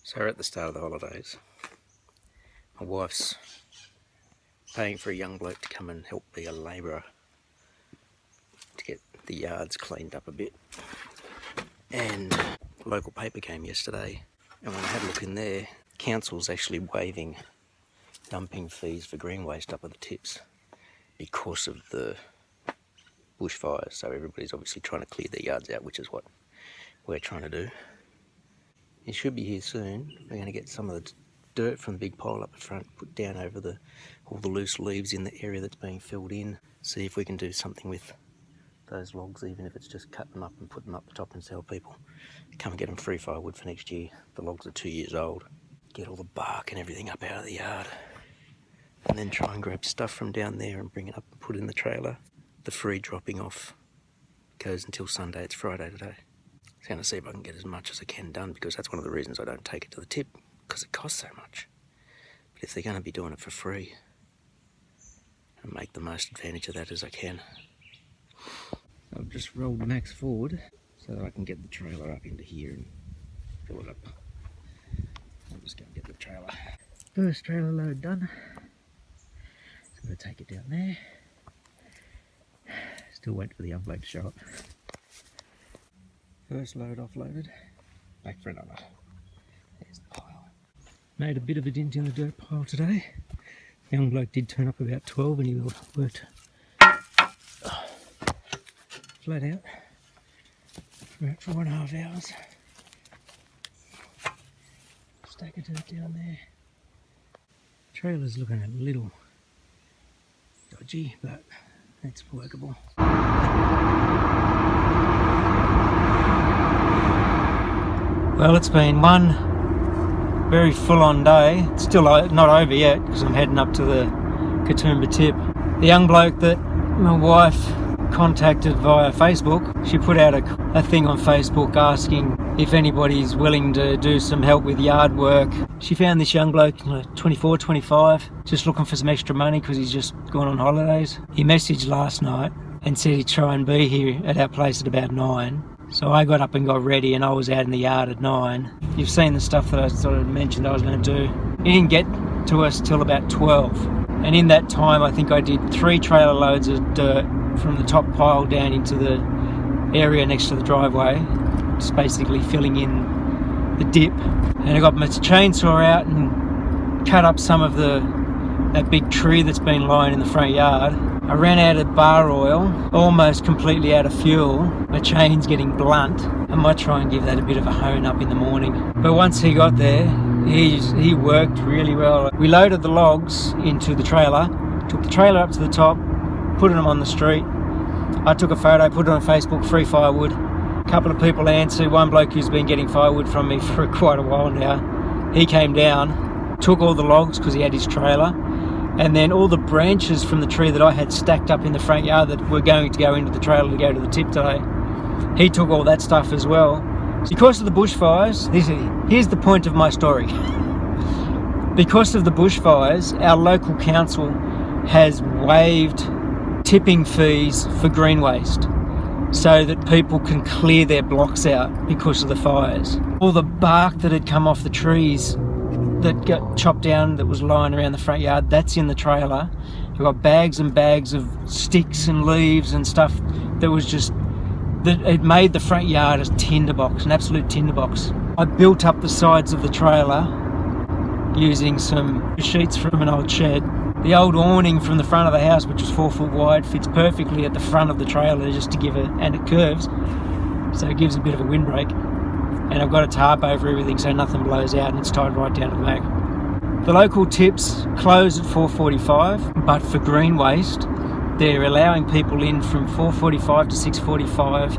So we're at the start of the holidays. My wife's paying for a young bloke to come and help be a labourer to get the yards cleaned up a bit. And the local paper came yesterday, and when I had a look in there, council's actually waiving dumping fees for green waste up at the tips because of the bushfires. So everybody's obviously trying to clear their yards out, which is what we're trying to do. It should be here soon. We're going to get some of the dirt from the big pile up the front, put down over all the loose leaves in the area that's being filled in. See if we can do something with those logs, even if it's just cut them up and put them up the top and sell people. Come and get them free firewood for next year. The logs are 2 years old. Get all the bark and everything up out of the yard. And then try and grab stuff from down there and bring it up and put it in the trailer. The free dropping off goes until Sunday. It's Friday today. I'm going to see if I can get as much as I can done, because that's one of the reasons I don't take it to the tip, because it costs so much. But if they're going to be doing it for free, I'll make the most advantage of that as I can. I've just rolled Max forward so that I can get the trailer up into here and fill it up. I'm just going to get the trailer. First trailer load done. So I'm going to take it down there. Still waiting for the young bloke to show up. First load offloaded, back for another. There's the pile. Made a bit of a dent in the dirt pile today. The young bloke did turn up about 12 and he worked flat out for about 4.5 hours. Stack of dirt down there. Trailer's looking a little dodgy, but it's workable. Well, it's been one very full-on day. It's still not over yet because I'm heading up to the Katoomba tip. The young bloke that my wife contacted via Facebook, she put out a thing on Facebook asking if anybody's willing to do some help with yard work. She found this young bloke, 24, 25, just looking for some extra money because he's just gone on holidays. He messaged last night and said he'd try and be here at our place at about 9. So I got up and got ready and I was out in the yard at 9. You've seen the stuff that I sort of mentioned I was going to do. He didn't get to us till about 12. And in that time I think I did 3 trailer loads of dirt from the top pile down into the area next to the driveway. Just basically filling in the dip. And I got my chainsaw out and cut up some of that big tree that's been lying in the front yard. I ran out of bar oil, almost completely out of fuel. My chain's getting blunt. I might try and give that a bit of a hone up in the morning. But once he got there, he worked really well. We loaded the logs into the trailer, took the trailer up to the top, put them on the street. I took a photo, put it on Facebook, free firewood. A couple of people answered. One bloke who's been getting firewood from me for quite a while now, he came down, took all the logs because he had his trailer. And then all the branches from the tree that I had stacked up in the front yard that were going to go into the trailer to go to the tip today, he took all that stuff as well. Because of the bushfires, here's the point of my story. Because of the bushfires, our local council has waived tipping fees for green waste so that people can clear their blocks out because of the fires. All the bark that had come off the trees that got chopped down that was lying around the front yard, that's in the trailer. We've got bags and bags of sticks and leaves and stuff that was just, that it made the front yard a tinderbox, an absolute tinderbox. I built up the sides of the trailer using some sheets from an old shed. The old awning from the front of the house, which was 4 foot wide, fits perfectly at the front of the trailer just to give it, and it curves, so it gives a bit of a windbreak. And I've got a tarp over everything so nothing blows out, and it's tied right down to the back. The local tips close at 4:45, but for green waste, they're allowing people in from 4:45 to 6:45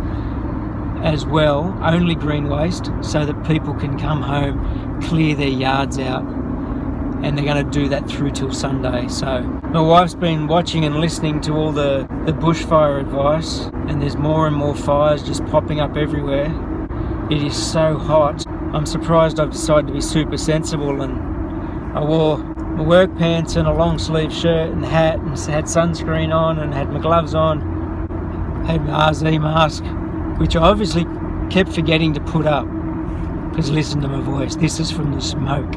as well, only green waste, so that people can come home, clear their yards out, and they're going to do that through till Sunday. So my wife's been watching and listening to all the bushfire advice, and there's more and more fires just popping up everywhere. It is so hot. I'm surprised I've decided to be super sensible, and I wore my work pants and a long sleeve shirt and hat and had sunscreen on and had my gloves on, had my RZ mask, which I obviously kept forgetting to put up because listen to my voice, this is from the smoke.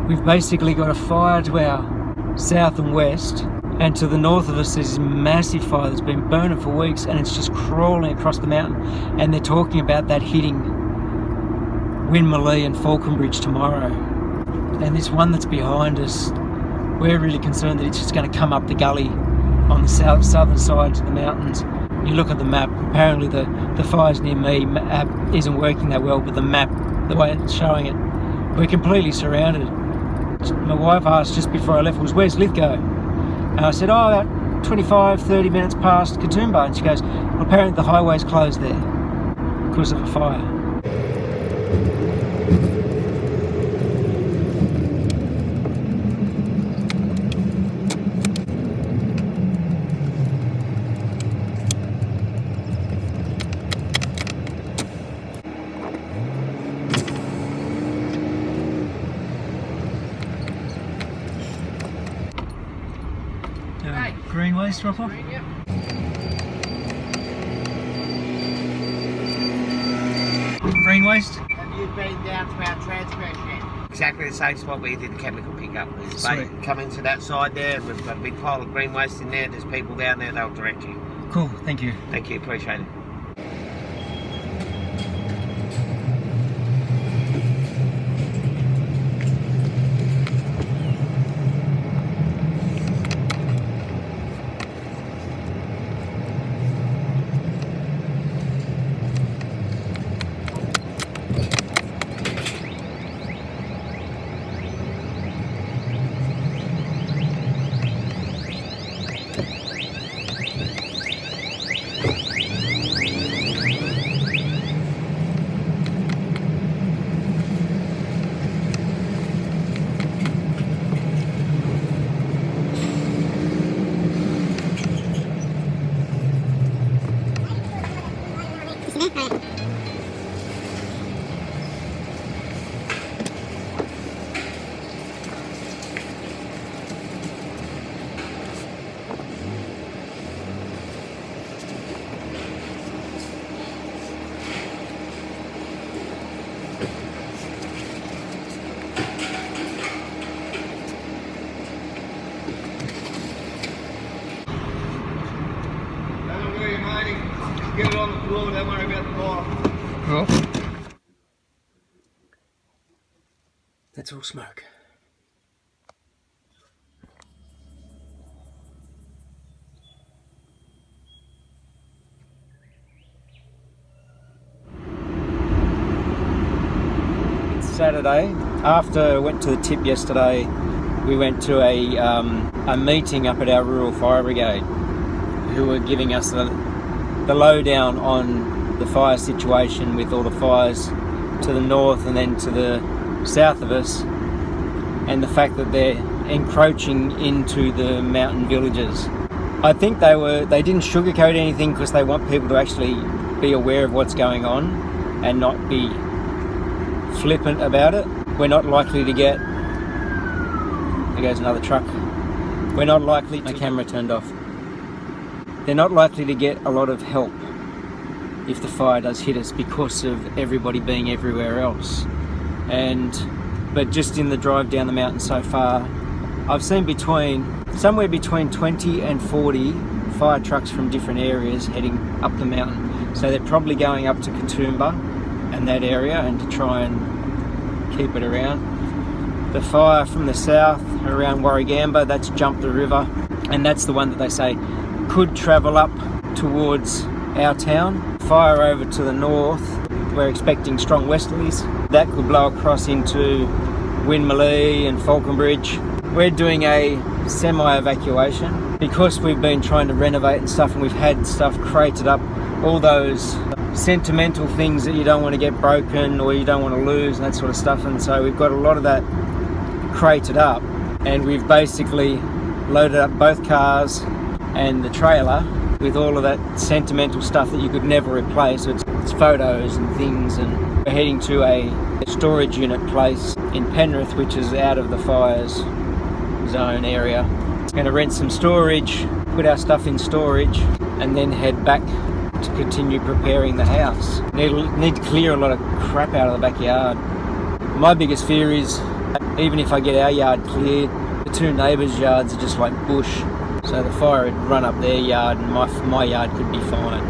We've basically got a fire to our south and west, and to the north of us there's a massive fire that's been burning for weeks, and it's just crawling across the mountain, and they're talking about that hitting Winmalee and Falconbridge tomorrow. And this one that's behind us, we're really concerned that it's just going to come up the gully on the southern side of the mountains. You look at the map, apparently the fires near me isn't working that well, but the map, the way it's showing it, we're completely surrounded. My wife asked just before I left, where's Lithgow? And I said, about 25-30 minutes past Katoomba. And she goes, well, apparently the highway's closed there because of a fire. Green waste drop off? Green, yep. Green waste? Have you been down to our transfer shed? Exactly the same spot where you did the chemical pickup. Come into that side there, we've got a big pile of green waste in there, there's people down there, they'll direct you. Cool, thank you. Thank you, appreciate it. Get it on the floor, don't worry about the fire. Cool. That's all smoke. It's Saturday. After I went to the tip yesterday, we went to a meeting up at our rural fire brigade, who were giving us the lowdown on the fire situation, with all the fires to the north and then to the south of us, and the fact that they're encroaching into the mountain villages. I think they didn't sugarcoat anything, because they want people to actually be aware of what's going on and not be flippant about it. We're not likely to get... There goes another truck. We're not likely... My camera turned off. They're not likely to get a lot of help if the fire does hit us, because of everybody being everywhere else. But just in the drive down the mountain so far, I've seen somewhere between 20 and 40 fire trucks from different areas heading up the mountain. So they're probably going up to Katoomba and that area, and to try and keep it around. The fire from the south around Warragamba, that's jumped the river, and that's the one that they say could travel up towards our town. Fire over to the north, we're expecting strong westerlies. That could blow across into Winmalee and Falconbridge. We're doing a semi-evacuation because we've been trying to renovate and stuff, and we've had stuff crated up, all those sentimental things that you don't want to get broken or you don't want to lose and that sort of stuff. And so we've got a lot of that crated up, and we've basically loaded up both cars and the trailer with all of that sentimental stuff that you could never replace. So it's photos and things, and we're heading to a storage unit place in Penrith, which is out of the fires zone area. Going to rent some storage, put our stuff in storage, and then head back to continue preparing the house. Need to clear a lot of crap out of the backyard. My biggest fear is, even if I get our yard cleared, the two neighbours' yards are just like bush. So the fire would run up their yard and my yard could be fine.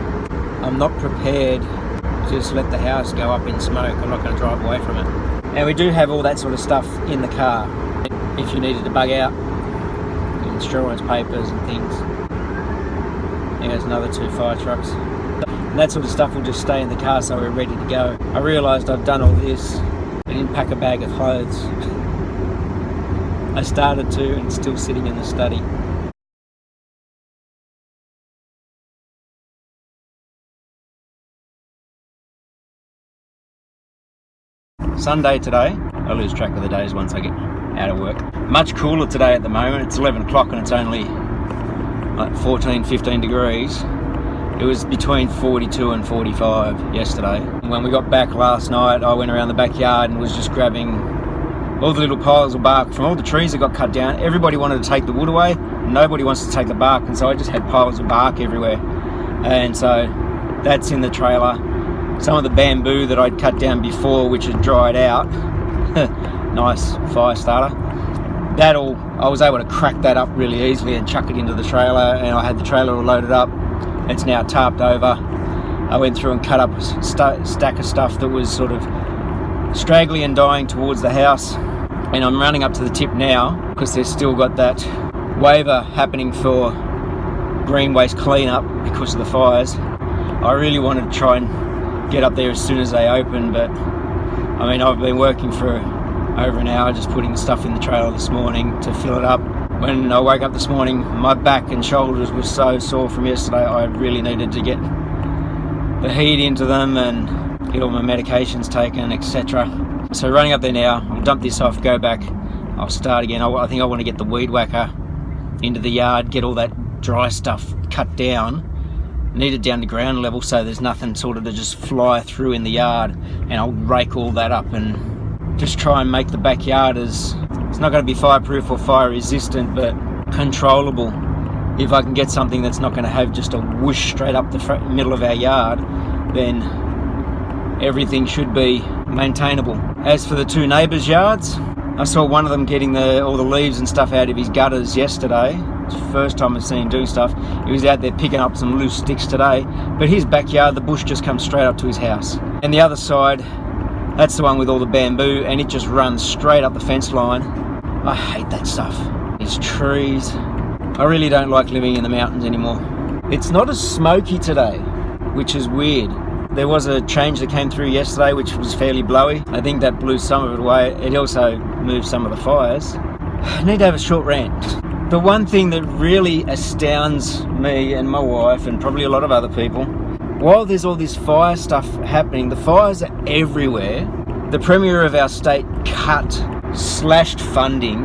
I'm not prepared to just let the house go up in smoke. I'm not going to drive away from it. And we do have all that sort of stuff in the car. If you needed to bug out, insurance papers and things. There's another 2 fire trucks. And that sort of stuff will just stay in the car so we're ready to go. I realised I've done all this. I didn't pack a bag of clothes. I started to, and it's still sitting in the study. Sunday today. I lose track of the days once I get out of work. Much cooler today at the moment. It's 11 o'clock and it's only like 14-15 degrees. It was between 42 and 45 yesterday. When we got back last night, I went around the backyard and was just grabbing all the little piles of bark from all the trees that got cut down. Everybody wanted to take the wood away. Nobody wants to take the bark, and so I just had piles of bark everywhere. And so that's in the trailer. Some of the bamboo that I'd cut down before, which had dried out. Nice fire starter. That all, I was able to crack that up really easily and chuck it into the trailer, and I had the trailer all loaded up. It's now tarped over. I went through and cut up a stack of stuff that was sort of straggly and dying towards the house, and I'm running up to the tip now because they've still got that waiver happening for green waste cleanup because of the fires. I really wanted to try and get up there as soon as they open, but I mean, I've been working for over an hour just putting the stuff in the trailer this morning to fill it up. When I woke up this morning, my back and shoulders were so sore from yesterday. I really needed to get the heat into them and get all my medications taken, etc. So running up there now, I'll dump this off, go back, I'll start again. I think I want to get the weed whacker into the yard, get all that dry stuff cut down, need it down to ground level so there's nothing sort of to just fly through in the yard, and I'll rake all that up and just try and make the backyard as, it's not going to be fireproof or fire resistant, but controllable. If I can get something that's not going to have just a whoosh straight up the middle of our yard, then everything should be maintainable. As for the two neighbours' yards, I saw one of them getting all the leaves and stuff out of his gutters yesterday. It's the first time I've seen him doing stuff. He was out there picking up some loose sticks today, but his backyard, the bush just comes straight up to his house. And the other side, that's the one with all the bamboo, and it just runs straight up the fence line. I hate that stuff. These trees. I really don't like living in the mountains anymore. It's not as smoky today, which is weird. There was a change that came through yesterday which was fairly blowy. I think that blew some of it away. It also moved some of the fires. I need to have a short rant. The one thing that really astounds me and my wife and probably a lot of other people, while there's all this fire stuff happening, the fires are everywhere. The Premier of our state slashed funding.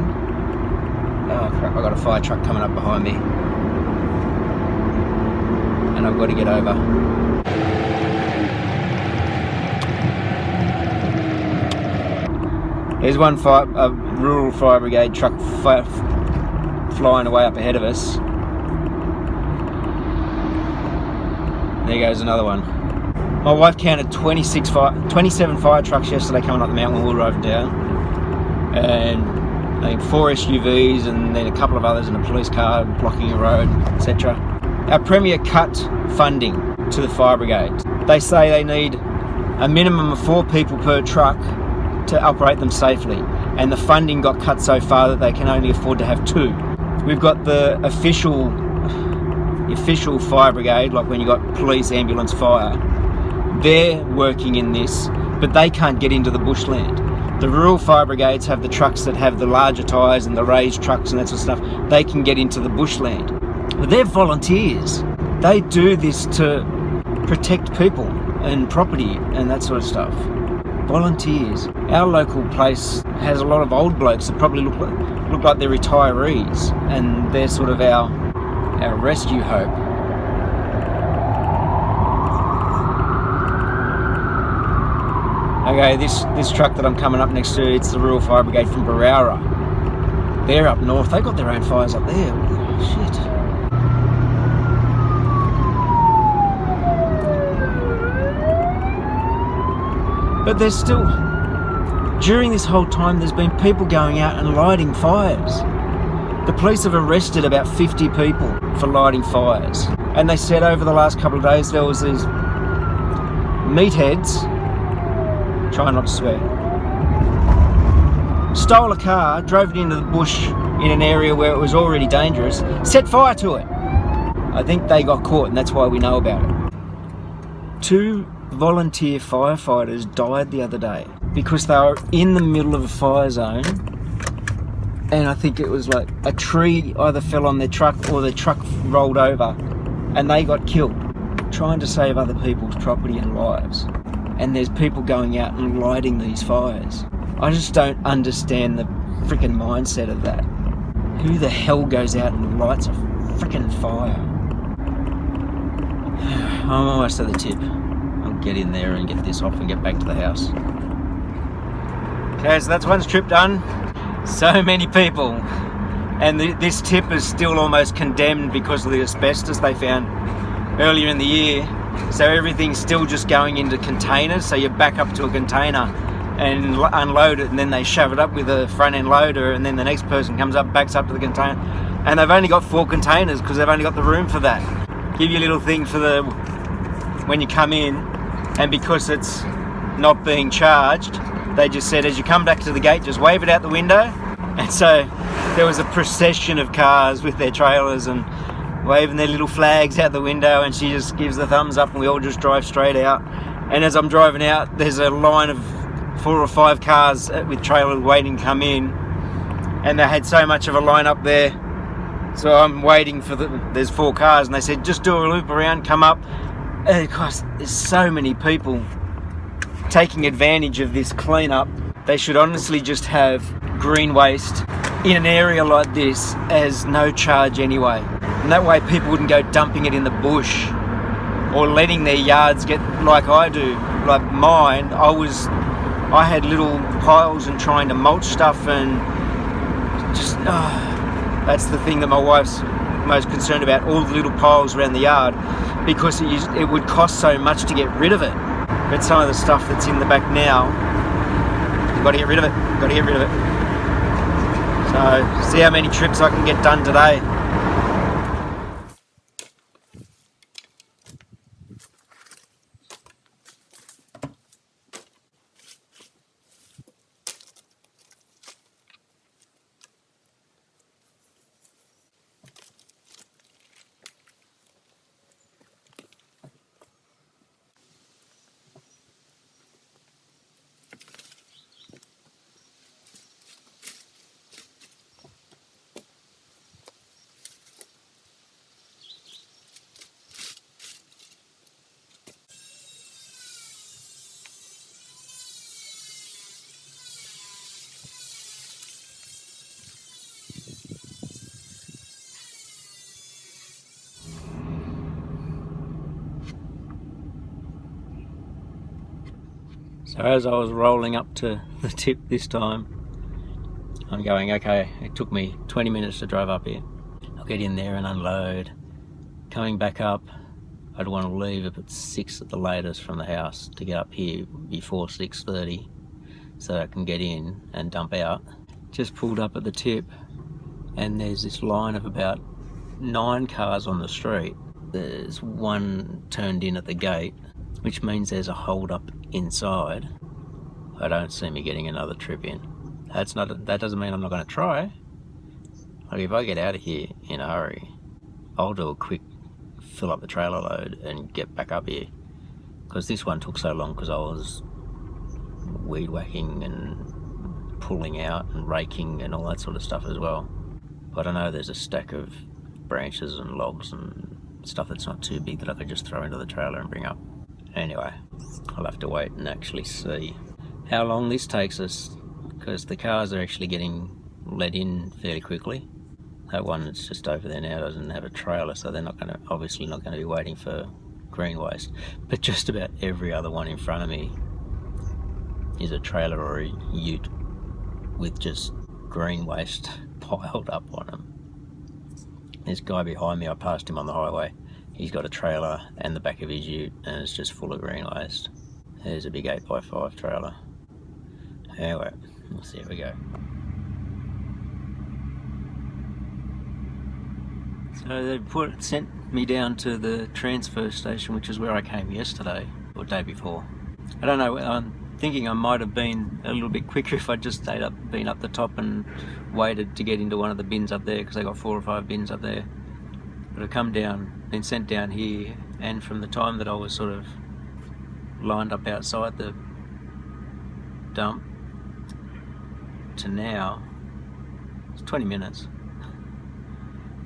Oh crap, I've got a fire truck coming up behind me. And I've got to get over. There's one a rural fire brigade truck flying away up ahead of us. There goes another one. My wife counted 27 fire trucks yesterday coming up the mountain when we were driving down. And I think 4 SUVs and then a couple of others and a police car blocking a road, etc. Our Premier cut funding to the fire brigade. They say they need a minimum of 4 people per truck to operate them safely, and the funding got cut so far that they can only afford to have 2. We've got the official fire brigade, like when you got police, ambulance, fire. They're working in this, but they can't get into the bushland. The rural fire brigades have the trucks that have the larger tyres and the raised trucks and that sort of stuff. They can get into the bushland. But they're volunteers. They do this to protect people and property and that sort of stuff. Volunteers. Our local place has a lot of old blokes that probably look like they're retirees, and they're sort of our rescue hope. Okay, this truck that I'm coming up next to, it's the rural fire brigade from Barara. They're up north. They got their own fires up there. Oh, shit. But there's still During this whole time, there's been people going out and lighting fires. The police have arrested about 50 people for lighting fires. And they said over the last couple of days there was these meatheads, try not to swear, stole a car, drove it into the bush in an area where it was already dangerous, set fire to it. I think they got caught, and that's why we know about it. 2 volunteer firefighters died the other day because they were in the middle of a fire zone, and I think it was like a tree either fell on their truck or their truck rolled over and they got killed trying to save other people's property and lives. And there's people going out and lighting these fires. I just don't understand the freaking mindset of that. Who the hell goes out and lights a freaking fire? I'm almost at the tip. I'll get in there and get this off and get back to the house. Okay, so that's one strip done. So many people. And this tip is still almost condemned because of the asbestos they found earlier in the year. So everything's still just going into containers. So you back up to a container and unload it, and then they shove it up with a front end loader, and then the next person comes up, backs up to the container. And they've only got 4 containers because they've only got the room for that. Give you a little thing for the when you come in, and because it's not being charged, they just said as you come back to the gate, just wave it out the window. And so there was a procession of cars with their trailers and waving their little flags out the window, and she just gives the thumbs up and we all just drive straight out. And as I'm driving out, there's a line of 4 or 5 cars with trailers waiting to come in, and they had so much of a line up there, so I'm waiting for there's 4 cars, and they said just do a loop around, come up. And of course there's so many people taking advantage of this cleanup. They should honestly just have green waste in an area like this as no charge anyway, and that way people wouldn't go dumping it in the bush or letting their yards get like I do. Like mine, I had little piles and trying to mulch stuff, and just that's the thing that my wife's most concerned about, all the little piles around the yard, because it would cost so much to get rid of it. But some of the stuff that's in the back now, you've got to get rid of it, So, see how many trips I can get done today. So as I was rolling up to the tip this time, I'm going, okay, it took me 20 minutes to drive up here. I'll get in there and unload. Coming back up, I'd want to leave at 6 at the latest from the house to get up here before 6:30 so I can get in and dump out. Just pulled up at the tip, and there's this line of about 9 cars on the street. There's one turned in at the gate, which means there's a hold up inside. I don't see me getting another trip in. That doesn't mean I'm not going to try. Like if I get out of here in a hurry, I'll do a quick fill up the trailer load and get back up here, because this one took so long because I was weed whacking and pulling out and raking and all that sort of stuff as well. But I know there's a stack of branches and logs and stuff that's not too big that I could just throw into the trailer and bring up. Anyway, I'll have to wait and actually see how long this takes us, because the cars are actually getting let in fairly quickly. That one that's just over there now doesn't have a trailer, so they're obviously not going to be waiting for green waste. But just about every other one in front of me is a trailer or a ute with just green waste piled up on them. This guy behind me, I passed him on the highway. He's got a trailer and the back of his ute, and it's just full of green waste. There's a big 8x5 trailer. Anyway, we'll see how we go. So they sent me down to the transfer station, which is where I came yesterday, or day before. I don't know, I'm thinking I might have been a little bit quicker if I'd just been up the top and waited to get into one of the bins up there, because they got 4 or 5 bins up there. But I've come down, been sent down here, and from the time that I was sort of lined up outside the dump to now, it's 20 minutes.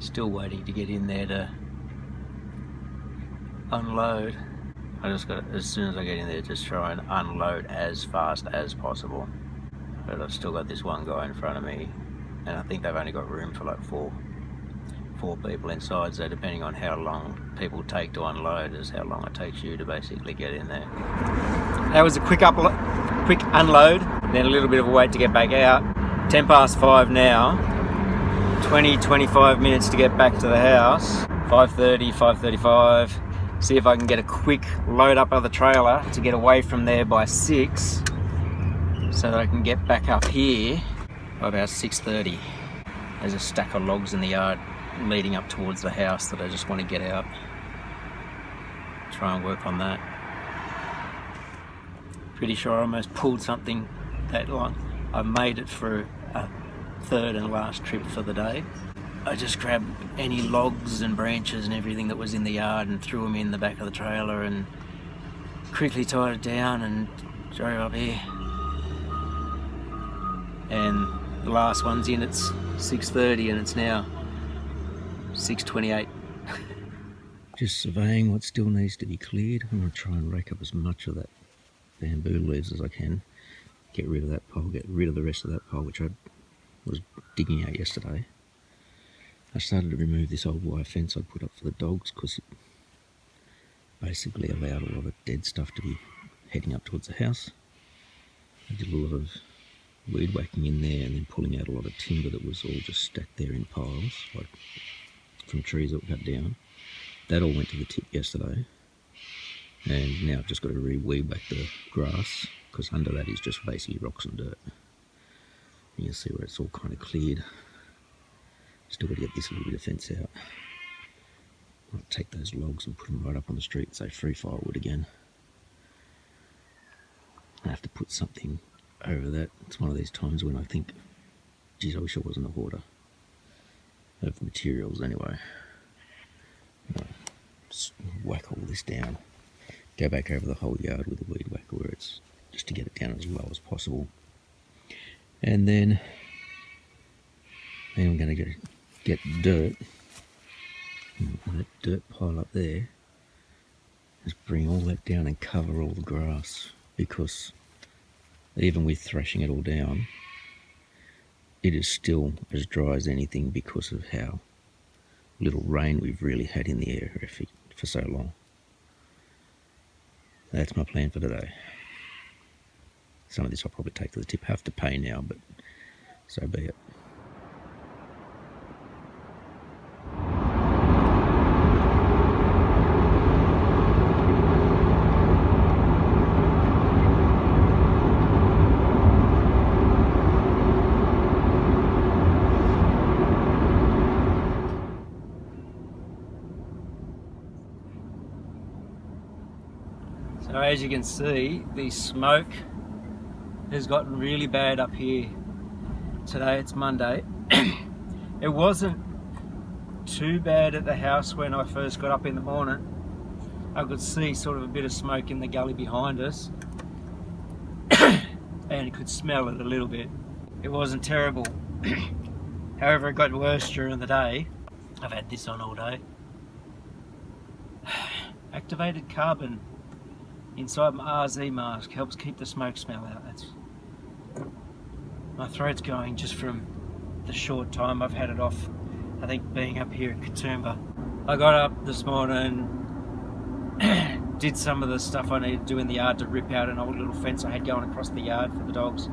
Still waiting to get in there to unload. I just got to, as soon as I get in there, just try and unload as fast as possible. But I've still got this one guy in front of me, and I think they've only got room for like four people inside, so depending on how long people take to unload is how long it takes you to basically get in there. That was a quick unload, then a little bit of a wait to get back out. 10 past 5 now. 20-25 minutes to get back to the house. 5:30, 5:35. See if I can get a quick load up of the trailer to get away from there by 6, so that I can get back up here by about 6:30. There's a stack of logs in the yard leading up towards the house that I just want to get out. Try and work on that. Pretty sure I almost pulled something that long. I made it for a third and last trip for the day. I just grabbed any logs and branches and everything that was in the yard and threw them in the back of the trailer and quickly tied it down and drove up here. And the last one's in, it's 6:30 and it's now 6:28. Just surveying what still needs to be cleared. I'm going to try and rake up as much of that bamboo leaves as I can. Get rid of that pole, get rid of the rest of that pole which I was digging out yesterday. I started to remove this old wire fence I'd put up for the dogs because it basically allowed a lot of dead stuff to be heading up towards the house. I did a lot of weed whacking in there and then pulling out a lot of timber that was all just stacked there in piles, like from trees that were cut down. That all went to the tip yesterday, and now I've just got to re-weed whack the grass because under that is just basically rocks and dirt. You can see where it's all kind of cleared. Still got to get this little bit of fence out. I'll take those logs and put them right up on the street and say free firewood again. I have to put something over that. It's one of these times when I think, geez, I wish I wasn't a hoarder of materials anyway. Just whack all this down. Go back over the whole yard with a weed whacker where it's just to get it down as low as possible. And then I'm going to get dirt, and that dirt pile up there, just bring all that down and cover all the grass, because even with thrashing it all down, it is still as dry as anything because of how little rain we've really had in the area for so long. That's my plan for today. Some of this I'll probably take to the tip. Have to pay now, but so be it. So as you can see, the smoke has gotten really bad up here. Today it's Monday. It wasn't too bad at the house when I first got up in the morning. I could see sort of a bit of smoke in the gully behind us and could smell it a little bit. It wasn't terrible. However, it got worse during the day. I've had this on all day. Activated carbon inside my RZ mask helps keep the smoke smell out. My throat's going just from the short time I've had it off, I think, being up here at Katoomba. I got up this morning, did some of the stuff I needed to do in the yard to rip out an old little fence I had going across the yard for the dogs,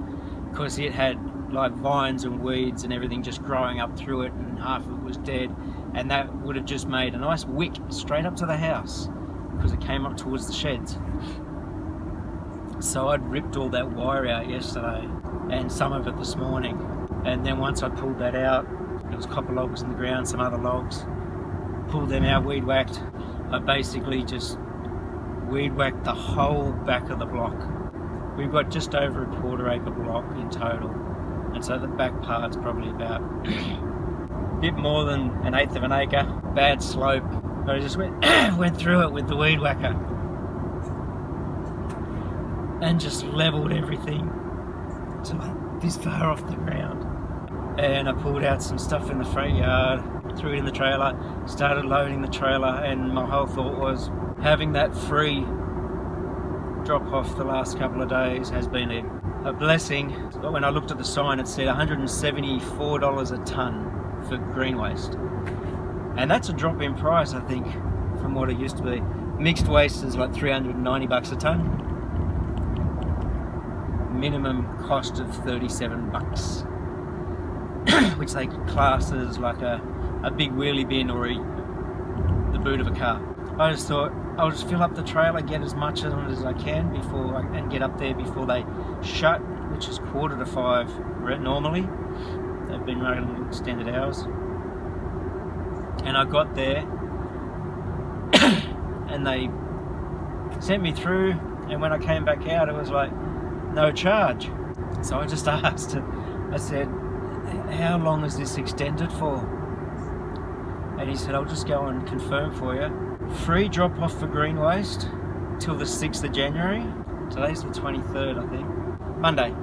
because it had like vines and weeds and everything just growing up through it, and half of it was dead, and that would have just made a nice wick straight up to the house because it came up towards the sheds. So I'd ripped all that wire out yesterday, and some of it this morning. And then once I pulled that out, there was copper logs in the ground, some other logs, pulled them out, weed whacked. I basically just weed whacked the whole back of the block. We've got just over a quarter-acre block in total, and so the back part's probably about a bit more than an eighth of an acre. Bad slope, but I just went through it with the weed whacker and just leveled everything to like this far off the ground. And I pulled out some stuff in the front yard, threw it in the trailer, started loading the trailer, and my whole thought was having that free drop off the last couple of days has been a blessing. But when I looked at the sign, it said $174 a tonne for green waste, and that's a drop in price, I think, from what it used to be. Mixed waste is like $390 a tonne. Minimum cost of $37, which they class as like a big wheelie bin or the boot of a car. I just thought I'll just fill up the trailer, get as much of it as I can and get up there before they shut, which is 4:45 normally. They've been running extended hours. And I got there and they sent me through, and when I came back out it was like no charge. So I just asked, I said, how long is this extended for? And he said, I'll just go and confirm for you. Free drop off for green waste till the 6th of January. Today's the 23rd, I think. Monday.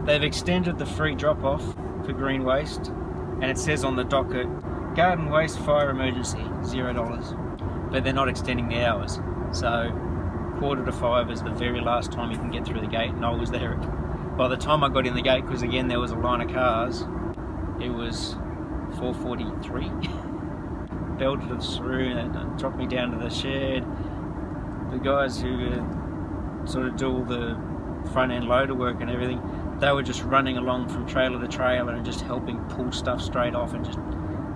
They've extended the free drop off for green waste, and it says on the docket, garden waste fire emergency, $0. But they're not extending the hours. So 4:45 is the very last time you can get through the gate, and I was there. By the time I got in the gate, because again there was a line of cars, it was 4:43. Belted us through and dropped me down to the shed. The guys who sort of do all the front end loader work and everything, they were just running along from trailer to trailer and just helping pull stuff straight off and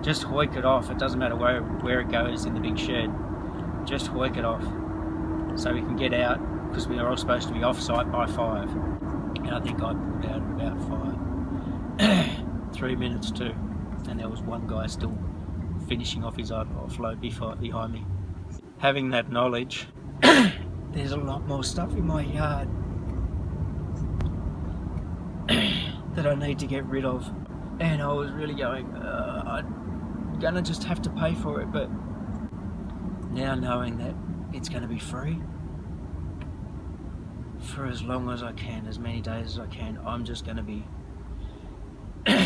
just hoik it off. It doesn't matter where it goes in the big shed, just hoik it off so we can get out, because we are all supposed to be off site by 5, and I think I pulled out at about 5. 3 minutes too, and there was one guy still finishing off his offload behind me. Having that knowledge, there's a lot more stuff in my yard that I need to get rid of, and I was really going, I'm gonna just have to pay for it. But now knowing that it's gonna be free for as long as I can, as many days as I can, I'm just gonna be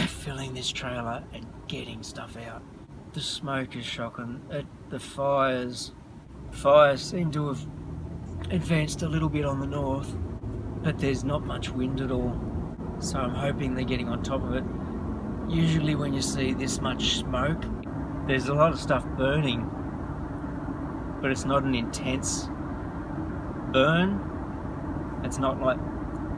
filling this trailer and getting stuff out. The smoke is shocking. The fires seem to have advanced a little bit on the north, but there's not much wind at all. So I'm hoping they're getting on top of it. Usually when you see this much smoke, there's a lot of stuff burning, but it's not an intense burn. It's not like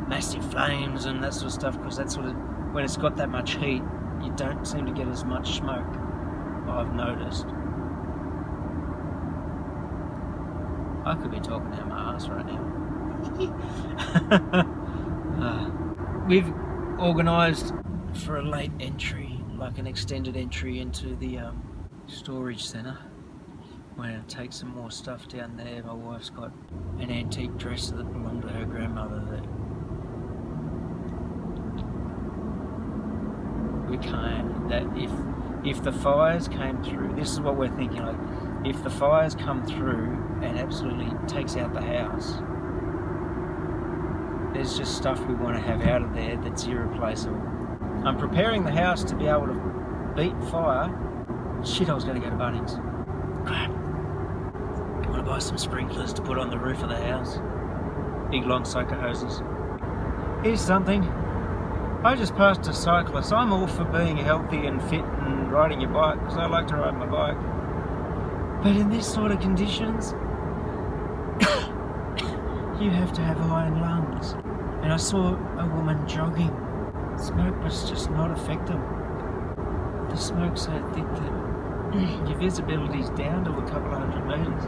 massive flames and that sort of stuff, because that sort of, when it's got that much heat, you don't seem to get as much smoke, I've noticed. I could be talking out my ass right now. We've organised for a late entry, like an extended entry into the storage centre. We're going to take some more stuff down there. My wife's got an antique dress that belonged to her grandmother that we can't, that if the fires came through, this is what we're thinking, like, if the fires come through and absolutely takes out the house, there's just stuff we want to have out of there that's irreplaceable. I'm preparing the house to be able to beat fire. Shit, I was going to go to Bunnings. Crap. I want to buy some sprinklers to put on the roof of the house. Big long soaker hoses. Here's something. I just passed a cyclist. I'm all for being healthy and fit and riding your bike, because I like to ride my bike. But in this sort of conditions, you have to have iron lungs. And I saw a woman jogging. Smoke was just not affecting. The smoke's so thick that your visibility's down to a couple of 100 metres.